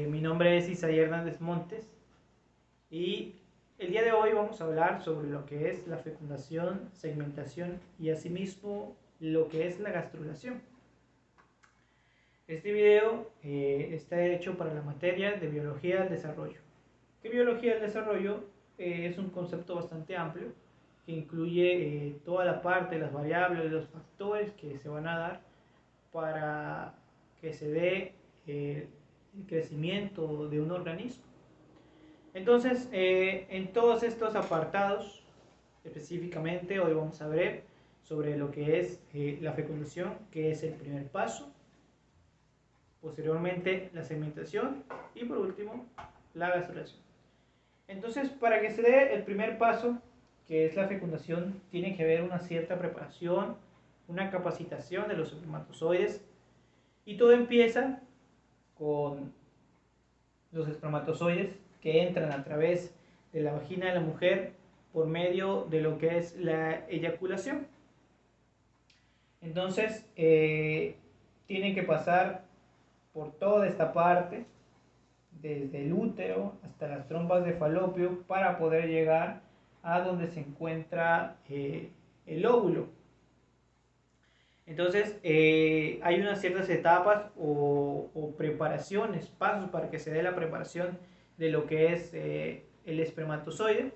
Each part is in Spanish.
Mi nombre es Isaías Hernández Montes y el día de hoy vamos a hablar sobre lo que es la fecundación, segmentación y asimismo lo que es la gastrulación. Este video está hecho para la materia de biología del desarrollo. ¿Qué biología del desarrollo? Es un concepto bastante amplio que incluye toda la parte, las variables, los factores que se van a dar para que se dé el crecimiento de un organismo. Entonces, en todos estos apartados, específicamente hoy vamos a ver sobre lo que es la fecundación, que es el primer paso, posteriormente la segmentación y por último la gastrulación. Entonces, para que se dé el primer paso, que es la fecundación, tiene que haber una cierta preparación, una capacitación de los espermatozoides y todo empieza con los espermatozoides que entran a través de la vagina de la mujer por medio de lo que es la eyaculación. Entonces, tienen que pasar por toda esta parte, desde el útero hasta las trompas de falopio, para poder llegar a donde se encuentra el óvulo. Entonces, hay unas ciertas etapas o preparaciones, pasos para que se dé la preparación de lo que es el espermatozoide.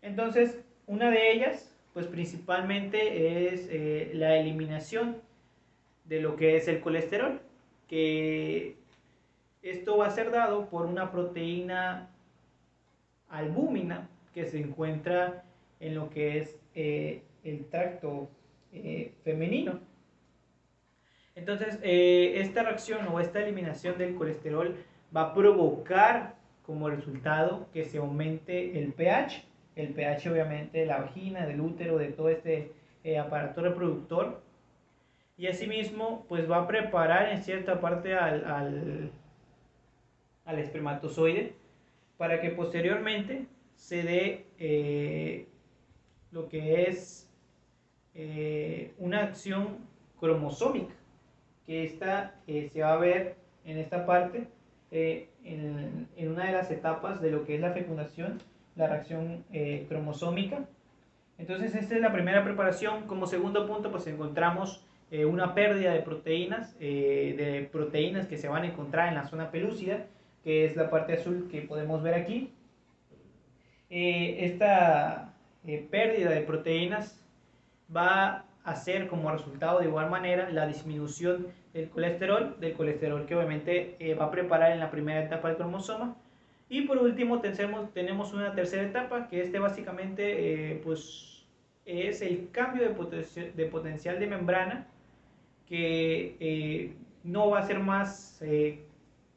Entonces, una de ellas, pues principalmente es la eliminación de lo que es el colesterol, que esto va a ser dado por una proteína albúmina que se encuentra en lo que es el tracto femenino. Entonces, esta reacción o esta eliminación del colesterol va a provocar como resultado que se aumente el pH obviamente de la vagina, del útero, de todo este aparato reproductor, y asimismo pues va a preparar en cierta parte al espermatozoide para que posteriormente se dé lo que es una acción cromosómica, que esta se va a ver en esta parte, en una de las etapas de lo que es la fecundación, la reacción cromosómica. Entonces esta es la primera preparación. Como segundo punto pues encontramos una pérdida de proteínas que se van a encontrar en la zona pelúcida, que es la parte azul que podemos ver aquí. Esta pérdida de proteínas va a hacer como resultado de igual manera la disminución del colesterol que obviamente va a preparar en la primera etapa del cromosoma. Y por último tenemos una tercera etapa, que básicamente pues es el cambio de potencial de membrana, que no va a ser más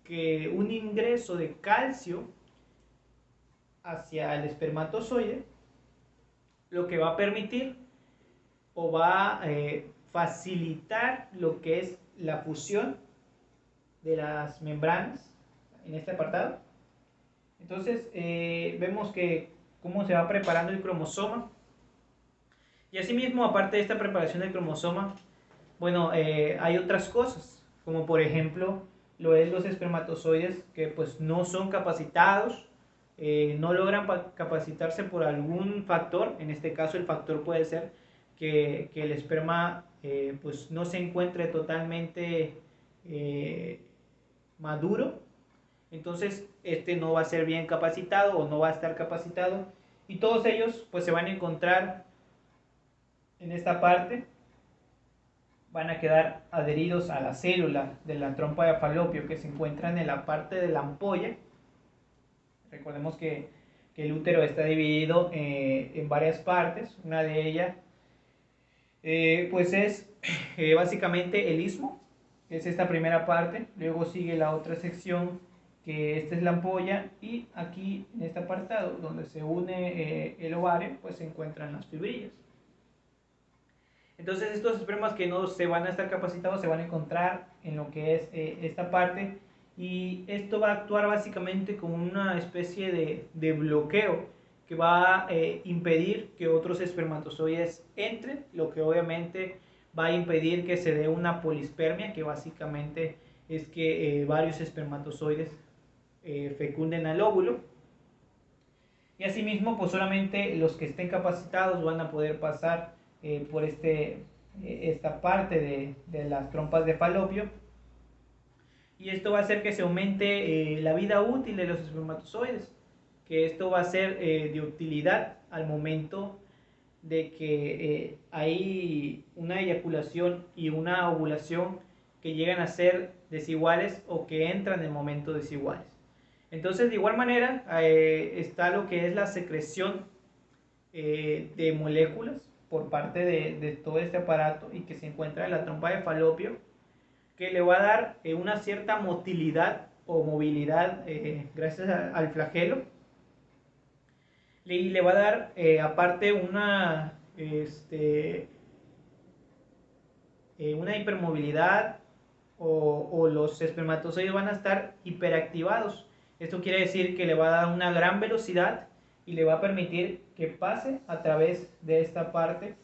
que un ingreso de calcio hacia el espermatozoide, lo que va a permitir o va a facilitar lo que es la fusión de las membranas en este apartado. Entonces vemos que cómo se va preparando el cromosoma, y asimismo, aparte de esta preparación del cromosoma, bueno, hay otras cosas, como por ejemplo lo es los espermatozoides que pues no son capacitados, no logran capacitarse por algún factor. En este caso el factor puede ser que el esperma pues no se encuentre totalmente maduro. Entonces este no va a ser bien capacitado o no va a estar capacitado, y todos ellos pues se van a encontrar en esta parte, van a quedar adheridos a la célula de la trompa de falopio que se encuentran en la parte de la ampolla. Recordemos que el útero está dividido en varias partes. Una de ellas pues es básicamente el istmo, que es esta primera parte. Luego sigue la otra sección, que esta es la ampolla, y aquí en este apartado donde se une el ovario pues se encuentran las fibrillas. Entonces estos espermas que no se van a estar capacitados se van a encontrar en lo que es esta parte, y esto va a actuar básicamente como una especie de bloqueo que va a impedir que otros espermatozoides entren, lo que obviamente va a impedir que se dé una polispermia, que básicamente es que varios espermatozoides fecunden al óvulo. Y asimismo, pues solamente los que estén capacitados van a poder pasar por esta parte de las trompas de falopio. Y esto va a hacer que se aumente la vida útil de los espermatozoides, que esto va a ser de utilidad al momento de que hay una eyaculación y una ovulación que llegan a ser desiguales o que entran en momentos desiguales. Entonces, de igual manera, está lo que es la secreción de moléculas por parte de todo este aparato y que se encuentra en la trompa de falopio, que le va a dar una cierta motilidad o movilidad gracias al flagelo, y le va a dar aparte una hipermovilidad, o los espermatozoides van a estar hiperactivados. Esto quiere decir que le va a dar una gran velocidad y le va a permitir que pase a través de esta parte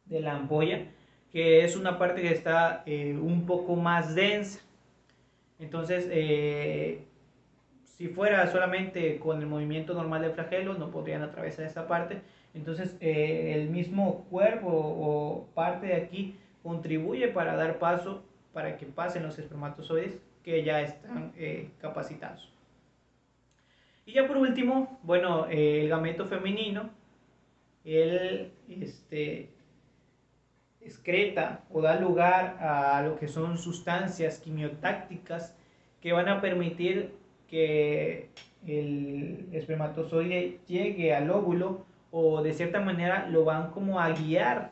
de la ampolla, que es una parte que está un poco más densa. Entonces, si fuera solamente con el movimiento normal del flagelo, no podrían atravesar esta parte. Entonces, el mismo cuerpo o parte de aquí contribuye para dar paso para que pasen los espermatozoides que ya están capacitados. Y ya por último, bueno, el gameto femenino, él excreta o da lugar a lo que son sustancias quimiotácticas que van a permitir que el espermatozoide llegue al óvulo, o de cierta manera lo van como a guiar.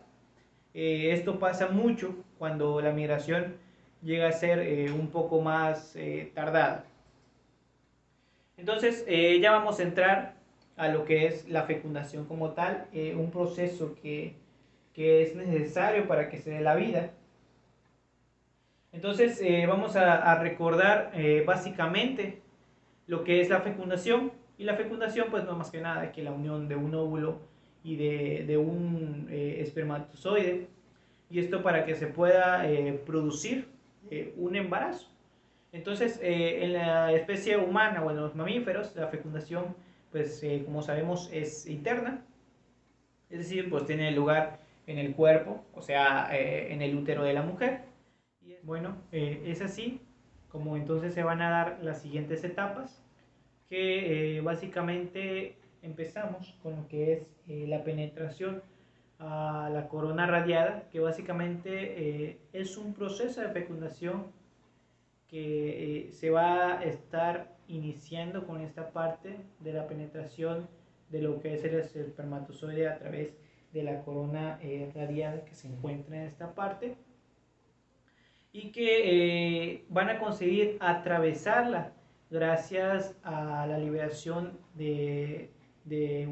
Esto pasa mucho cuando la migración llega a ser un poco más tardada. Entonces ya vamos a entrar a lo que es la fecundación como tal, un proceso que es necesario para que se dé la vida. Entonces vamos a recordar básicamente lo que es la fecundación. Y la fecundación pues no es más que nada que la unión de un óvulo y de un espermatozoide, y esto para que se pueda producir un embarazo. Entonces en la especie humana o en los mamíferos la fecundación pues como sabemos es interna, es decir, pues tiene lugar en el cuerpo, o sea, en el útero de la mujer. Y bueno, es así como entonces se van a dar las siguientes etapas, que básicamente empezamos con lo que es la penetración a la corona radiada, que básicamente es un proceso de fecundación que se va a estar iniciando con esta parte de la penetración de lo que es el espermatozoide a través de la corona radiada que se encuentra en esta parte, y que van a conseguir atravesarla gracias a la liberación de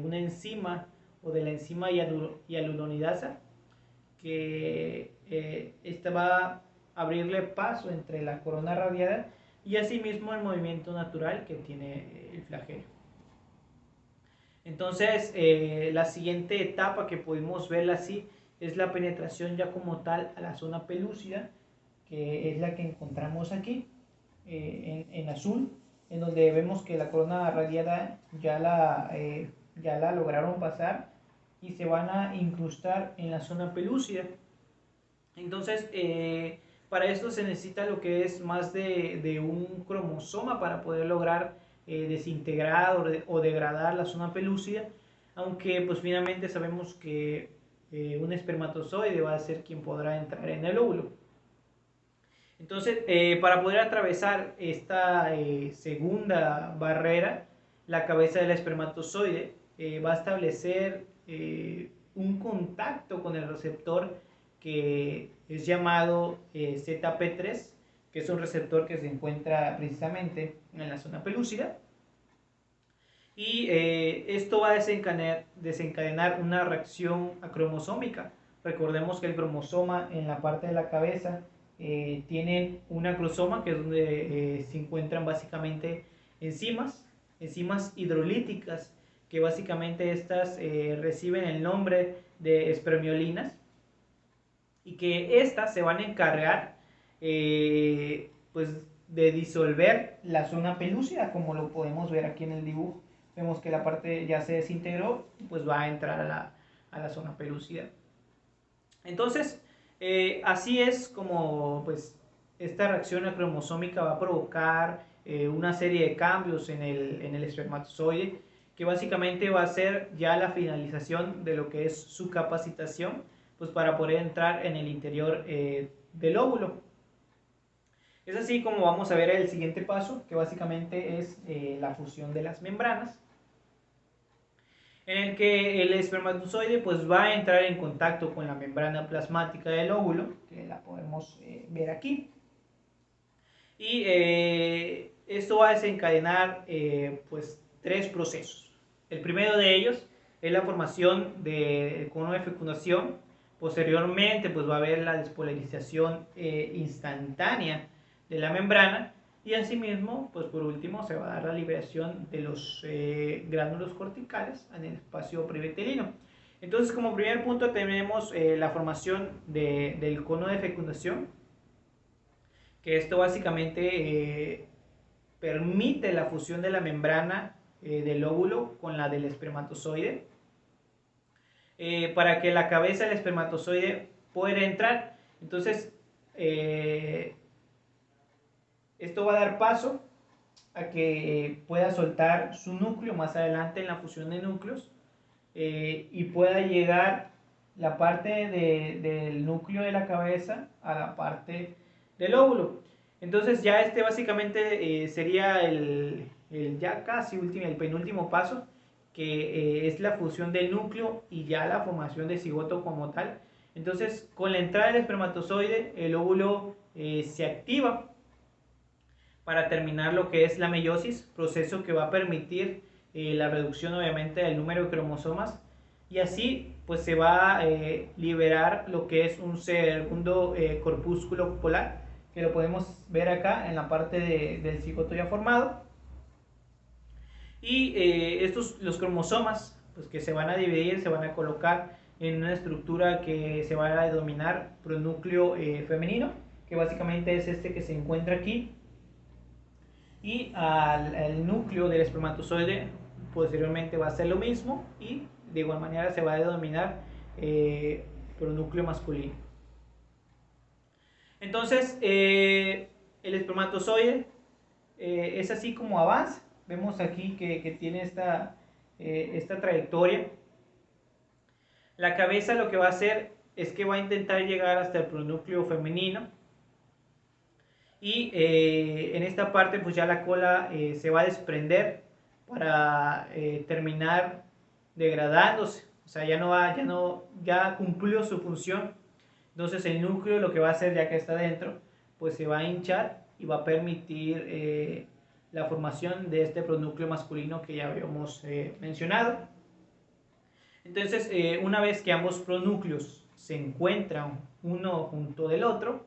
una enzima, o de la enzima hialuronidasa, que esta va a abrirle paso entre la corona radiada y asimismo el movimiento natural que tiene el flagelo. Entonces, la siguiente etapa que pudimos verla así es la penetración ya como tal a la zona pelúcida, que es la que encontramos aquí en azul, en donde vemos que la corona radiada ya la lograron pasar y se van a incrustar en la zona pelúcida. Entonces, para esto se necesita lo que es más de un cromosoma para poder lograr desintegrar o degradar la zona pelúcida, aunque pues finalmente sabemos que un espermatozoide va a ser quien podrá entrar en el óvulo. Entonces, para poder atravesar esta segunda barrera, la cabeza del espermatozoide va a establecer un contacto con el receptor que es llamado ZP3, que es un receptor que se encuentra precisamente en la zona pelúcida. Y esto va a desencadenar una reacción acromosómica. Recordemos que el cromosoma en la parte de la cabeza tienen un acrosoma, que es donde se encuentran básicamente enzimas hidrolíticas, que básicamente estas reciben el nombre de espermiolinas, y que estas se van a encargar pues de disolver la zona pelúcida, como lo podemos ver aquí en el dibujo. Vemos que la parte ya se desintegró, pues va a entrar a la zona pelúcida. Entonces, así es como pues esta reacción cromosómica va a provocar una serie de cambios en el espermatozoide, que básicamente va a ser ya la finalización de lo que es su capacitación, pues para poder entrar en el interior del óvulo. Es así como vamos a ver el siguiente paso, que básicamente es la fusión de las membranas, en el que el espermatozoide pues va a entrar en contacto con la membrana plasmática del óvulo, que la podemos ver aquí. Y esto va a desencadenar pues tres procesos. El primero de ellos es la formación del cono de fecundación. Posteriormente pues va a haber la despolarización instantánea de la membrana, y asimismo pues por último se va a dar la liberación de los gránulos corticales en el espacio previtelino. Entonces, como primer punto tenemos la formación del cono de fecundación, que esto básicamente permite la fusión de la membrana del óvulo con la del espermatozoide, para que la cabeza del espermatozoide pueda entrar. Entonces, esto va a dar paso a que pueda soltar su núcleo más adelante en la fusión de núcleos, y pueda llegar la parte del núcleo de la cabeza a la parte del óvulo. Entonces ya este básicamente sería el ya casi último, el penúltimo paso, que es la fusión del núcleo y ya la formación de cigoto como tal. Entonces, con la entrada del espermatozoide, el óvulo se activa para terminar lo que es la meiosis, proceso que va a permitir la reducción obviamente del número de cromosomas, y así pues se va a liberar lo que es un segundo corpúsculo polar, que lo podemos ver acá en la parte del cigoto ya formado. Y los cromosomas pues que se van a dividir, se van a colocar en una estructura que se va a denominar pronúcleo femenino, que básicamente es este que se encuentra aquí, y al núcleo del espermatozoide posteriormente va a ser lo mismo, y de igual manera se va a denominar pronúcleo masculino. Entonces, el espermatozoide es así como avanza. Vemos aquí que tiene esta trayectoria. La cabeza lo que va a hacer es que va a intentar llegar hasta el pronúcleo femenino, y en esta parte pues ya la cola se va a desprender para terminar degradándose, o sea, ya cumplió su función. Entonces el núcleo lo que va a hacer, ya que está dentro, pues se va a hinchar y va a permitir la formación de este pronúcleo masculino que ya habíamos mencionado. Entonces, una vez que ambos pronúcleos se encuentran uno junto del otro,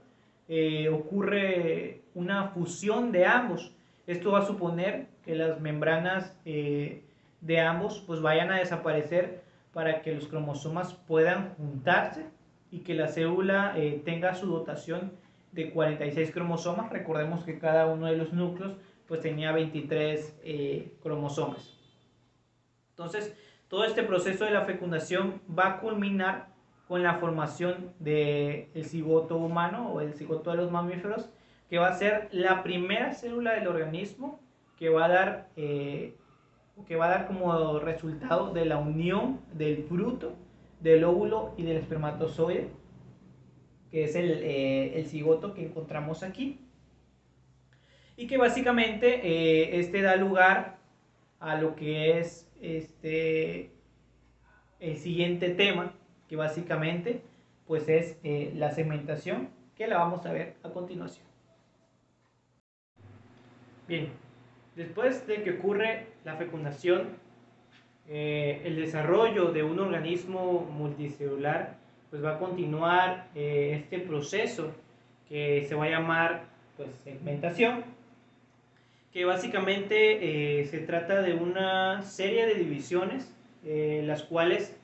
ocurre una fusión de ambos. Esto va a suponer que las membranas de ambos pues vayan a desaparecer para que los cromosomas puedan juntarse y que la célula tenga su dotación de 46 cromosomas. Recordemos que cada uno de los núcleos pues tenía 23 cromosomas. Entonces, todo este proceso de la fecundación va a culminar con la formación del cigoto humano o el cigoto de los mamíferos, que va a ser la primera célula del organismo que va a dar como resultado de la unión del fruto, del óvulo y del espermatozoide, que es el cigoto que encontramos aquí, y que básicamente este da lugar a lo que es el siguiente tema, que básicamente pues es la segmentación, que la vamos a ver a continuación. Bien, después de que ocurre la fecundación, el desarrollo de un organismo multicelular pues va a continuar este proceso que se va a llamar pues segmentación, que básicamente se trata de una serie de divisiones, las cuales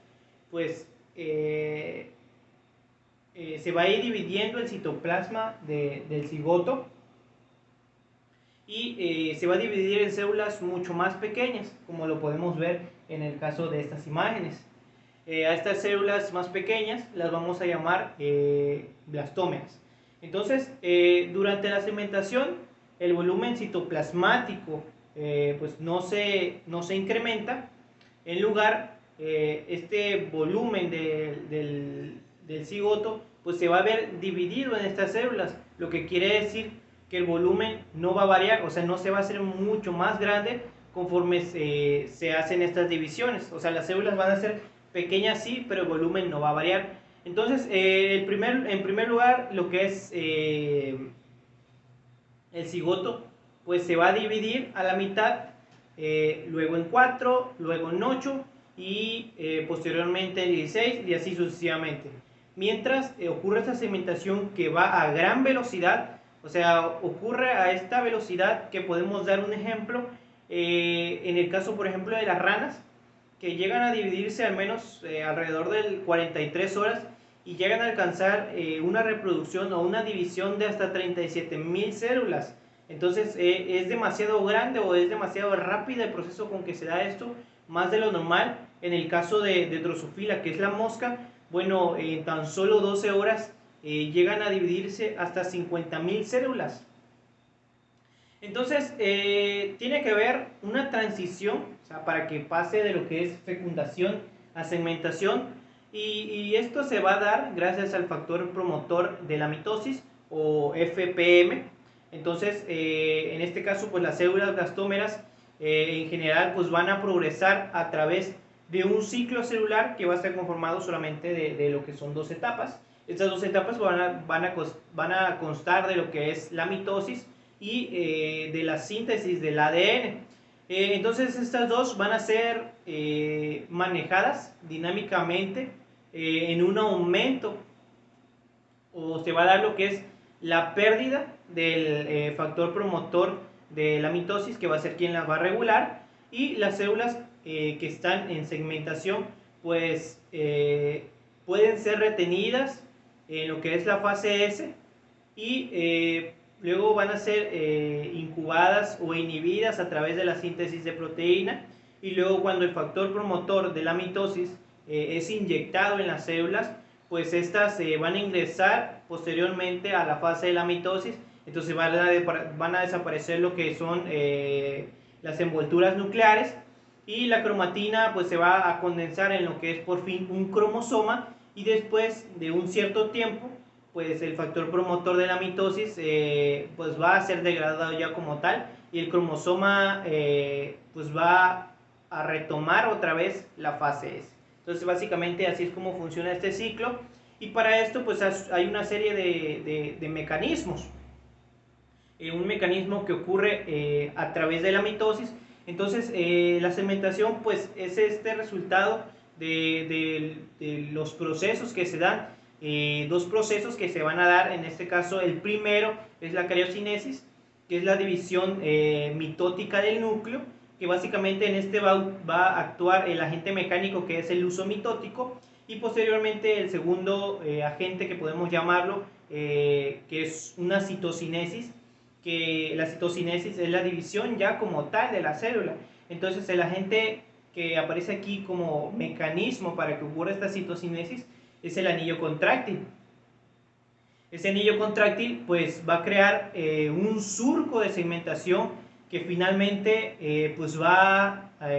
pues se va a ir dividiendo el citoplasma del cigoto, y se va a dividir en células mucho más pequeñas, como lo podemos ver en el caso de estas imágenes. A estas células más pequeñas las vamos a llamar blastómeras. Entonces, durante la segmentación, el volumen citoplasmático pues no se incrementa. En lugar, este volumen del cigoto pues se va a ver dividido en estas células, lo que quiere decir que el volumen no va a variar, o sea, no se va a hacer mucho más grande conforme se hacen estas divisiones. O sea, las células van a ser pequeñas sí, pero el volumen no va a variar. Entonces, en primer lugar, lo que es el cigoto, pues se va a dividir a la mitad, luego en 4, luego en 8 y posteriormente en 16 y así sucesivamente. Mientras ocurre esta segmentación que va a gran velocidad, o sea, ocurre a esta velocidad que podemos dar un ejemplo en el caso, por ejemplo, de las ranas, que llegan a dividirse al menos alrededor de 43 horas y llegan a alcanzar una reproducción o una división de hasta 37.000 células. Entonces es demasiado grande o es demasiado rápido el proceso con que se da esto, más de lo normal. En el caso de Drosophila, que es la mosca, bueno, en tan solo 12 horas llegan a dividirse hasta 50.000 células. Entonces, tiene que haber una transición, o sea, para que pase de lo que es fecundación a segmentación, y esto se va a dar gracias al factor promotor de la mitosis o FPM. Entonces, en este caso, pues las células blastómeras en general pues van a progresar a través de un ciclo celular que va a estar conformado solamente de lo que son dos etapas. Estas dos etapas van a constar de lo que es la mitosis y de la síntesis del ADN. Entonces estas dos van a ser manejadas dinámicamente en un aumento, o se va a dar lo que es la pérdida del factor promotor de la mitosis, que va a ser quien las va a regular, y las células que están en segmentación pues pueden ser retenidas en lo que es la fase S y luego van a ser incubadas o inhibidas a través de la síntesis de proteína, y luego cuando el factor promotor de la mitosis es inyectado en las células, pues estas van a ingresar posteriormente a la fase de la mitosis. Entonces van a desaparecer lo que son las envolturas nucleares, y la cromatina pues se va a condensar en lo que es por fin un cromosoma, y después de un cierto tiempo pues el factor promotor de la mitosis pues va a ser degradado ya como tal, y el cromosoma pues va a retomar otra vez la fase S. Entonces básicamente así es como funciona este ciclo, y para esto pues hay una serie de mecanismos. Un mecanismo que ocurre a través de la mitosis. Entonces la segmentación pues es este resultado de los procesos que se dan, dos procesos que se van a dar. En este caso el primero es la cariocinesis, que es la división mitótica del núcleo, que básicamente en este va a actuar el agente mecánico, que es el uso mitótico, y posteriormente el segundo agente, que podemos llamarlo, que es una citocinesis, que la citocinesis es la división ya como tal de la célula. Entonces el agente que aparece aquí como mecanismo para que ocurra esta citocinesis es el anillo contráctil. Ese anillo contráctil pues va a crear un surco de segmentación que finalmente pues va a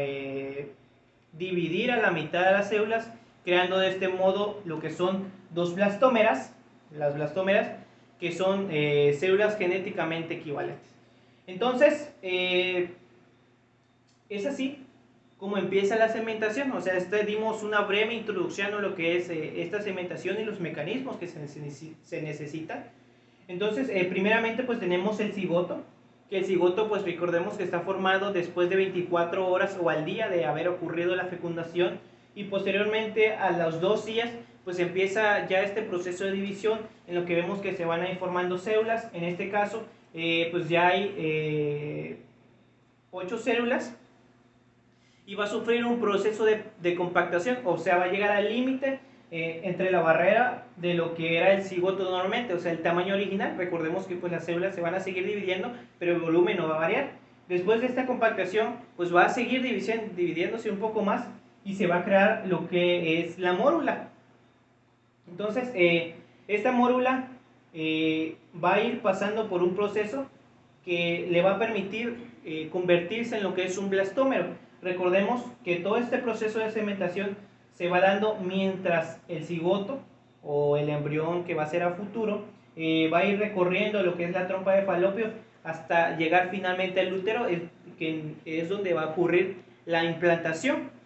dividir a la mitad de las células, creando de este modo lo que son dos blastómeras, las blastómeras, que son células genéticamente equivalentes. Entonces, es así como empieza la segmentación. O sea, dimos una breve introducción a lo que es esta segmentación y los mecanismos que se necesitan. Entonces, primeramente pues tenemos el cigoto, que el cigoto pues recordemos que está formado después de 24 horas o al día de haber ocurrido la fecundación, y posteriormente a los 2 días pues empieza ya este proceso de división, en lo que vemos que se van a ir formando células. En este caso pues ya hay 8 células, y va a sufrir un proceso de compactación, o sea, va a llegar al límite entre la barrera de lo que era el cigoto normalmente, o sea, el tamaño original. Recordemos que pues las células se van a seguir dividiendo, pero el volumen no va a variar. Después de esta compactación, pues va a seguir dividiéndose un poco más y se va a crear lo que es la mórula. Entonces, esta mórula va a ir pasando por un proceso que le va a permitir convertirse en lo que es un blastómero. Recordemos que todo este proceso de segmentación se va dando mientras el cigoto o el embrión que va a ser a futuro va a ir recorriendo lo que es la trompa de falopio hasta llegar finalmente al útero, que es donde va a ocurrir la implantación.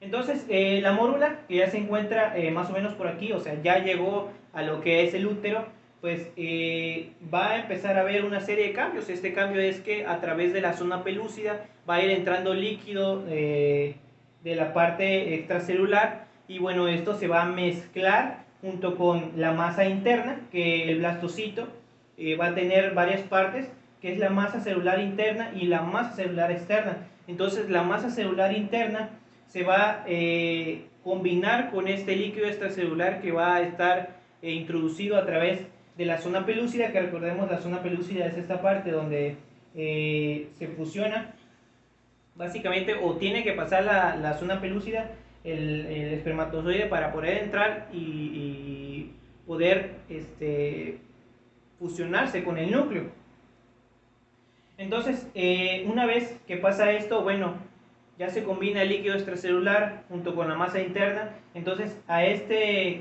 Entonces, la mórula, que ya se encuentra más o menos por aquí, o sea, ya llegó a lo que es el útero, pues va a empezar a haber una serie de cambios. Este cambio es que a través de la zona pelúcida va a ir entrando líquido de la parte extracelular, y bueno, esto se va a mezclar junto con la masa interna, que el blastocito va a tener varias partes, que es la masa celular interna y la masa celular externa. Entonces, la masa celular interna se va a combinar con este líquido extracelular que va a estar introducido a través de la zona pelúcida, que recordemos, la zona pelúcida es esta parte donde se fusiona básicamente, o tiene que pasar la zona pelúcida el espermatozoide para poder entrar y poder fusionarse con el núcleo. Entonces, una vez que pasa esto, bueno, ya se combina el líquido extracelular junto con la masa interna. Entonces, a esta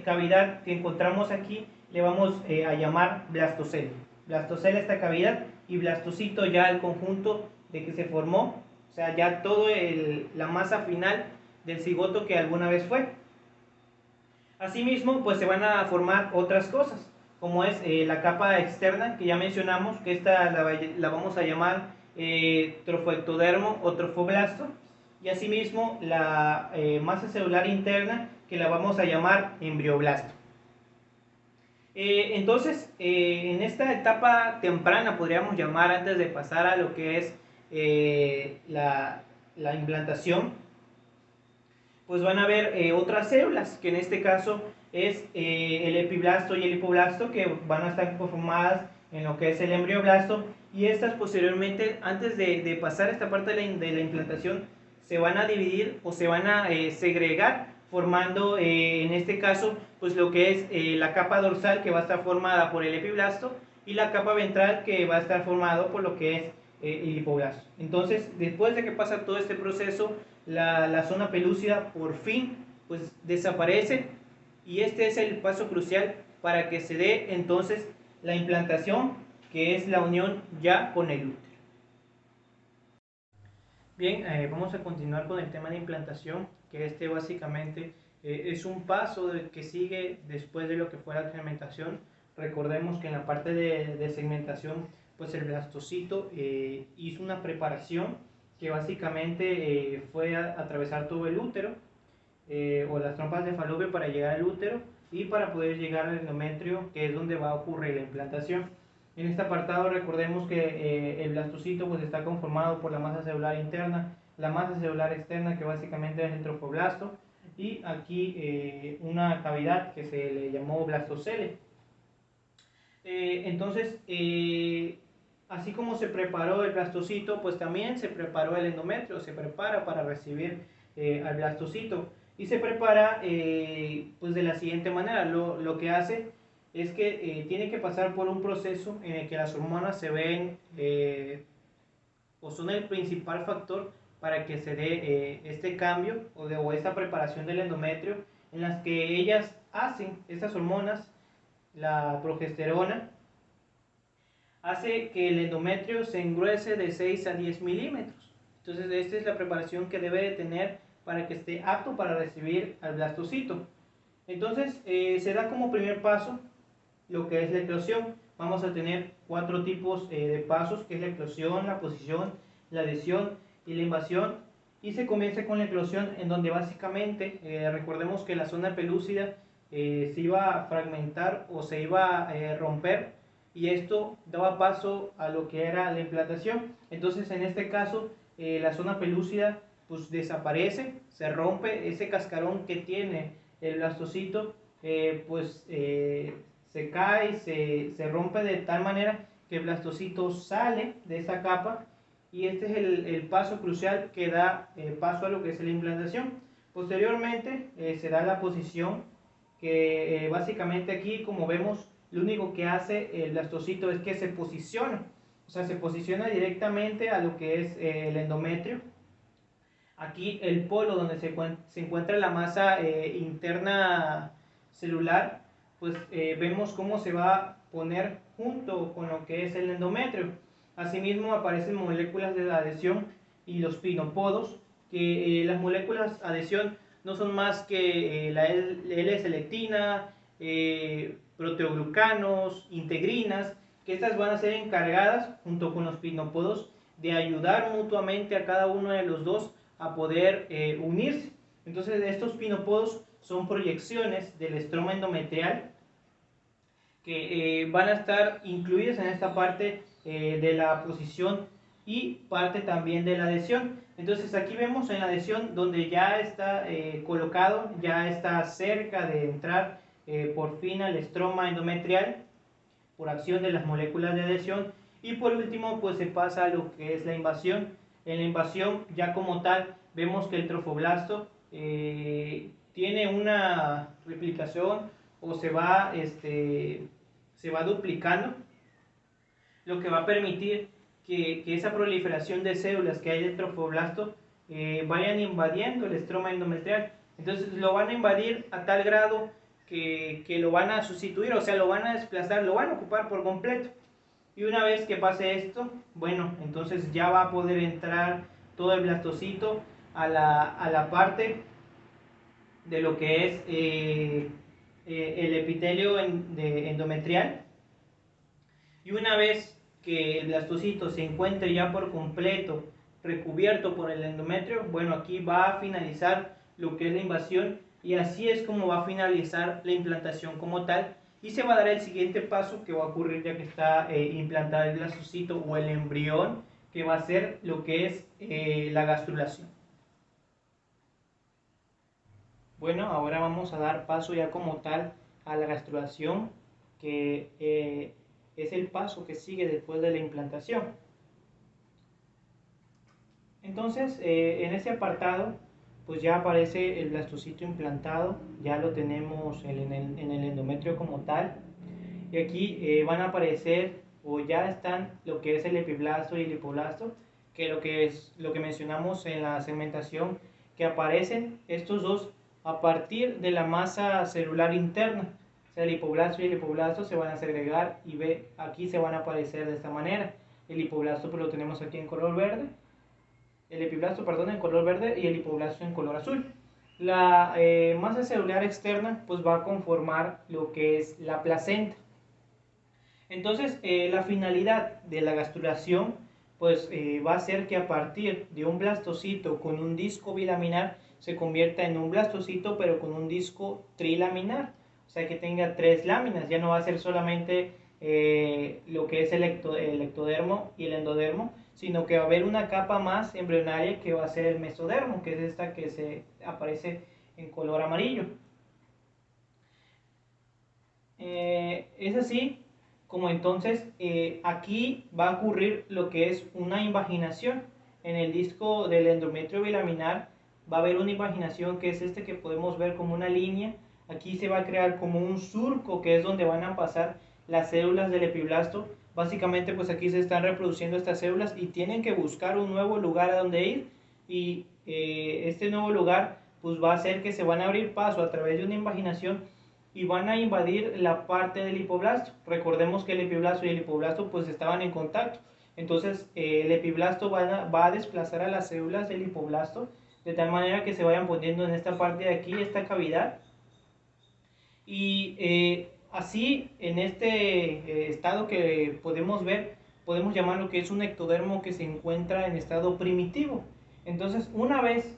cavidad que encontramos aquí le vamos a llamar blastocele. Blastocele esta cavidad, y blastocito ya el conjunto de que se formó, o sea, ya todo la masa final del cigoto que alguna vez fue. Asimismo, pues se van a formar otras cosas, como es la capa externa que ya mencionamos, que esta la vamos a llamar trofoectodermo o trofoblasto, y asimismo la masa celular interna, que la vamos a llamar embrioblasto. Entonces, en esta etapa temprana, podríamos llamar, antes de pasar a lo que es la implantación, pues van a haber otras células, que en este caso es el epiblasto y el hipoblasto, que van a estar conformadas en lo que es el embrioblasto, y estas posteriormente, antes de pasar esta parte de la implantación, se van a dividir o se van a segregar, formando en este caso pues lo que es la capa dorsal, que va a estar formada por el epiblasto, y la capa ventral, que va a estar formado por lo que es el hipoblasto. Entonces, después de que pasa todo este proceso, la zona pelúcida por fin pues desaparece, y este es el paso crucial para que se dé entonces la implantación, que es la unión ya con el útero. Bien, vamos a continuar con el tema de implantación, que básicamente es un paso que sigue después de lo que fue la segmentación. Recordemos que en la parte de segmentación, pues el blastocito hizo una preparación que básicamente fue a atravesar todo el útero o las trompas de falopio para llegar al útero y para poder llegar al endometrio, que es donde va a ocurrir la implantación. En este apartado recordemos que el blastocito pues está conformado por la masa celular interna, la masa celular externa, que básicamente es el trofoblasto, y aquí una cavidad que se le llamó blastocele. Entonces, así como se preparó el blastocito, pues también se preparó el endometrio, se prepara para recibir al blastocito, y se prepara pues de la siguiente manera. Lo que hace es que tiene que pasar por un proceso en el que las hormonas se ven o son el principal factor para que se dé este cambio o esta preparación del endometrio, en las que ellas hacen, estas hormonas, la progesterona, hace que el endometrio se engruese de 6 a 10 milímetros. Entonces, esta es la preparación que debe de tener para que esté apto para recibir al blastocito. Entonces, se da como primer paso lo que es la eclosión. Vamos a tener 4 tipos de pasos, que es la eclosión, la posición, la adhesión y la invasión. Y se comienza con la eclosión, en donde básicamente recordemos que la zona pelúcida se iba a fragmentar o se iba a romper, y esto daba paso a lo que era la implantación. Entonces, en este caso, la zona pelúcida pues desaparece, se rompe ese cascarón que tiene el blastocito se cae, se rompe de tal manera que el blastocito sale de esa capa, y este es el paso crucial que da paso a lo que es la implantación. Posteriormente se da la posición, que básicamente aquí, como vemos, lo único que hace el blastocito es que se posiciona, o sea, se posiciona directamente a lo que es el endometrio. Aquí el polo donde se encuentra la masa interna celular, pues vemos cómo se va a poner junto con lo que es el endometrio. Asimismo aparecen moléculas de adhesión y los pinopodos, que las moléculas de adhesión no son más que la L-selectina, proteoglucanos, integrinas, que estas van a ser encargadas junto con los pinopodos de ayudar mutuamente a cada uno de los dos a poder unirse. Entonces estos pinopodos son proyecciones del estroma endometrial que van a estar incluidas en esta parte de la posición y parte también de la adhesión. Entonces aquí vemos en la adhesión donde ya está colocado, ya está cerca de entrar por fin al estroma endometrial por acción de las moléculas de adhesión. Y por último pues se pasa a lo que es la invasión. En la invasión ya como tal vemos que el trofoblasto tiene una replicación o se va duplicando, lo que va a permitir que esa proliferación de células que hay del trofoblasto vayan invadiendo el estroma endometrial. Entonces lo van a invadir a tal grado que lo van a sustituir, o sea, lo van a desplazar, lo van a ocupar por completo. Y una vez que pase esto, bueno, entonces ya va a poder entrar todo el blastocito a la parte de lo que es el epitelio endometrial. Y una vez que el blastocito se encuentre ya por completo recubierto por el endometrio, bueno, aquí va a finalizar lo que es la invasión, y así es como va a finalizar la implantación como tal, y se va a dar el siguiente paso que va a ocurrir ya que está implantado el blastocito o el embrión, que va a ser lo que es la gastrulación. Bueno, ahora vamos a dar paso ya como tal a la gastrulación, que es el paso que sigue después de la implantación. Entonces, en este apartado, pues ya aparece el blastocito implantado, ya lo tenemos en el endometrio como tal, y aquí van a aparecer o ya están lo que es el epiblasto y el hipoblasto, que es lo que mencionamos en la segmentación, que aparecen estos dos a partir de la masa celular interna. O sea, el hipoblasto y el hipoblasto se van a segregar y aquí se van a aparecer de esta manera. El hipoblasto pues lo tenemos aquí en color verde, el epiblasto, perdón, en color verde, y el hipoblasto en color azul. La masa celular externa pues va a conformar lo que es la placenta. Entonces, la finalidad de la gastrulación pues va a ser que a partir de un blastocito con un disco bilaminar se convierta en un blastocito pero con un disco trilaminar, o sea que tenga 3 láminas. Ya no va a ser solamente lo que es el ectodermo y el endodermo, sino que va a haber una capa más embrionaria que va a ser el mesodermo, que es esta que se aparece en color amarillo. Es así como entonces aquí va a ocurrir lo que es una invaginación. En el disco del endometrio bilaminar va a haber una invaginación, que es que podemos ver como una línea. Aquí se va a crear como un surco, que es donde van a pasar las células del epiblasto. Básicamente pues aquí se están reproduciendo estas células y tienen que buscar un nuevo lugar a donde ir, y este nuevo lugar pues va a hacer que se van a abrir paso a través de una invaginación y van a invadir la parte del hipoblasto. Recordemos que el epiblasto y el hipoblasto pues estaban en contacto. Entonces el epiblasto va a desplazar a las células del hipoblasto de tal manera que se vayan poniendo en esta parte de aquí, esta cavidad. Y así, en este estado que podemos ver, podemos llamarlo que es un ectodermo que se encuentra en estado primitivo. Entonces, una vez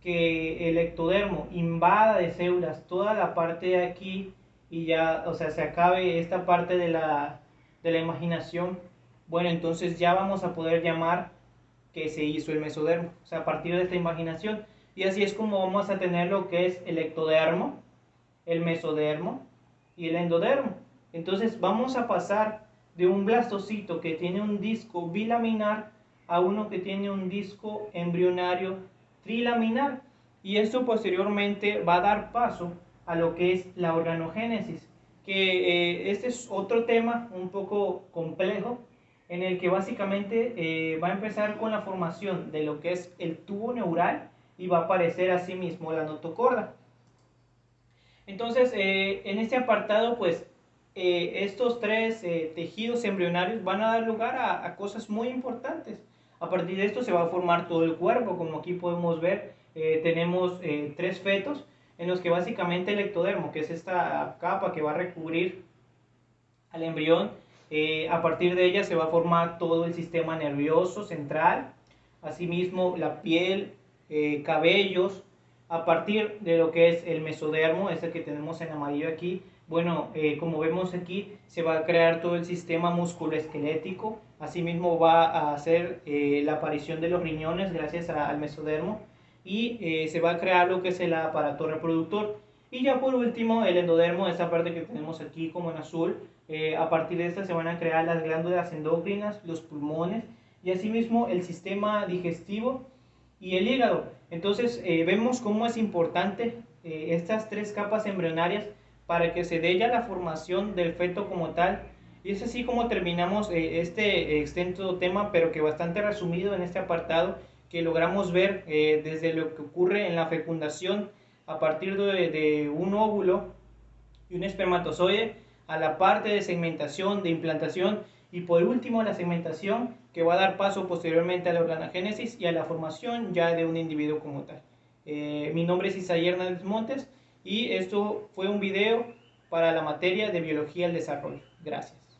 que el ectodermo invada de células toda la parte de aquí y ya, o sea, se acabe esta parte de la imaginación, bueno, entonces ya vamos a poder llamar que se hizo el mesodermo, o sea, a partir de esta imaginación. Y así es como vamos a tener lo que es el ectodermo, el mesodermo y el endodermo. Entonces vamos a pasar de un blastocito que tiene un disco bilaminar a uno que tiene un disco embrionario trilaminar, y esto posteriormente va a dar paso a lo que es la organogénesis, que este es otro tema un poco complejo, en el que básicamente va a empezar con la formación de lo que es el tubo neural y va a aparecer asimismo la notocorda. Entonces, en este apartado, pues, estos tres tejidos embrionarios van a dar lugar a cosas muy importantes. A partir de esto se va a formar todo el cuerpo, como aquí podemos ver, tenemos tres fetos, en los que básicamente el ectodermo, que es esta capa que va a recubrir al embrión, a partir de ella se va a formar todo el sistema nervioso central, asimismo la piel, cabellos. A partir de lo que es el mesodermo, este que tenemos en amarillo aquí, bueno, como vemos aquí, se va a crear todo el sistema musculoesquelético, asimismo va a hacer la aparición de los riñones gracias al mesodermo, y se va a crear lo que es el aparato reproductor. Y ya por último, el endodermo, esta parte que tenemos aquí como en azul, a partir de esta se van a crear las glándulas endocrinas, los pulmones y asimismo el sistema digestivo y el hígado. Entonces vemos cómo es importante estas tres capas embrionarias para que se dé ya la formación del feto como tal. Y es así como terminamos este extenso tema, pero que bastante resumido en este apartado, que logramos ver desde lo que ocurre en la fecundación a partir de un óvulo y un espermatozoide, a la parte de segmentación, de implantación y por último la segmentación, que va a dar paso posteriormente a la organogénesis y a la formación ya de un individuo como tal. Mi nombre es Isaí Hernández Montes y esto fue un video para la materia de Biología del Desarrollo. Gracias.